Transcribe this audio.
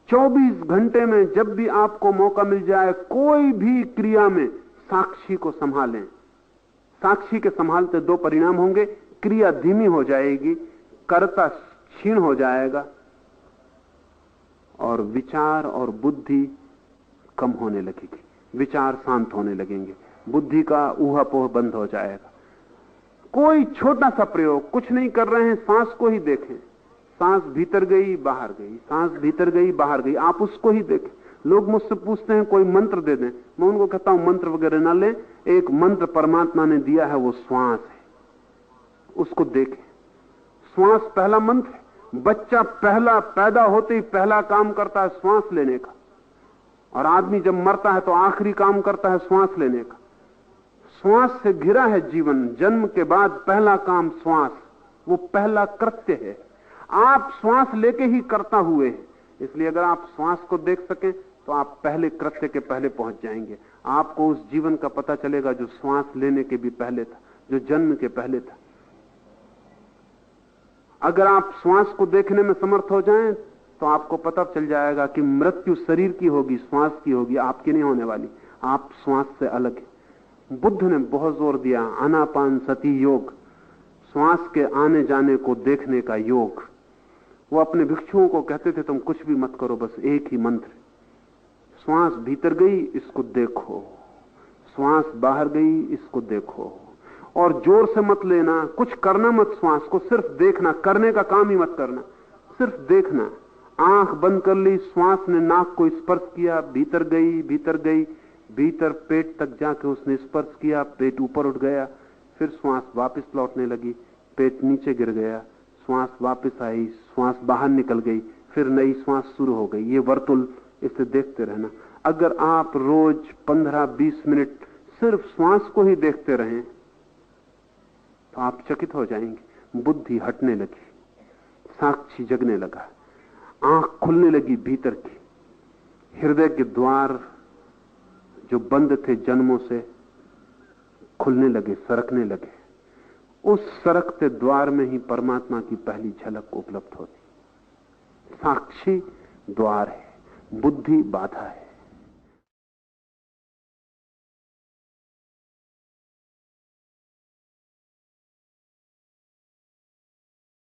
24 घंटे में जब भी आपको मौका मिल जाए, कोई भी क्रिया में साक्षी को संभालें। साक्षी के संभालते दो परिणाम होंगे, क्रिया धीमी हो जाएगी, कर्ता क्षीण हो जाएगा, और विचार और बुद्धि कम होने लगेगी, विचार शांत होने लगेंगे, बुद्धि का ऊहापोह बंद हो जाएगा। कोई छोटा सा प्रयोग, कुछ नहीं कर रहे हैं, सांस को ही देखें। सांस भीतर गई बाहर गई, सांस भीतर गई बाहर गई, आप उसको ही देखें। लोग मुझसे पूछते हैं कोई मंत्र दे दें, मैं उनको कहता हूं मंत्र वगैरह ना लें, एक मंत्र परमात्मा ने दिया है, वो श्वास है, उसको देखें। श्वास पहला मंत्र है। बच्चा पहला पैदा होते ही पहला काम करता है श्वास लेने का, और आदमी जब मरता है तो आखिरी काम करता है श्वास लेने का। श्वास से घिरा है जीवन। जन्म के बाद पहला काम श्वास, वो पहला कृत्य है। आप श्वास लेके ही करता हुए हैं, इसलिए अगर आप श्वास को देख सकें तो आप पहले कृत्य के पहले पहुंच जाएंगे। आपको उस जीवन का पता चलेगा जो श्वास लेने के भी पहले था, जो जन्म के पहले था। अगर आप श्वास को देखने में समर्थ हो जाएं तो आपको पता चल जाएगा कि मृत्यु शरीर की होगी, श्वास की होगी, आपकी नहीं होने वाली। आप श्वास से अलग है। बुद्ध ने बहुत जोर दिया आनापान सती योग, श्वास के आने जाने को देखने का योग। वो अपने भिक्षुओं को कहते थे तुम कुछ भी मत करो, बस एक ही मंत्र, श्वास भीतर गई इसको देखो, श्वास बाहर गई इसको देखो, और जोर से मत लेना, कुछ करना मत, श्वास को सिर्फ देखना, करने का काम ही मत करना, सिर्फ देखना। आंख बंद कर ली, श्वास ने नाक को स्पर्श किया, भीतर गई भीतर गई, भीतर पेट तक जाके उसने स्पर्श किया, पेट ऊपर उठ गया, फिर श्वास वापस लौटने लगी, पेट नीचे गिर गया, श्वास वापस आई, श्वास बाहर निकल गई, फिर नई श्वास शुरू हो गई। ये वर्तुल, इसे देखते रहना। अगर आप रोज 15-20 मिनट सिर्फ श्वास को ही देखते रहें तो आप चकित हो जाएंगे। बुद्धि हटने लगी, साक्षी जगने लगा, आंख खुलने लगी भीतर की, हृदय के द्वार जो बंद थे जन्मों से खुलने लगे, सरकने लगे। उस सरकते द्वार में ही परमात्मा की पहली झलक उपलब्ध होती। साक्षी द्वार है, बुद्धि बाधा है।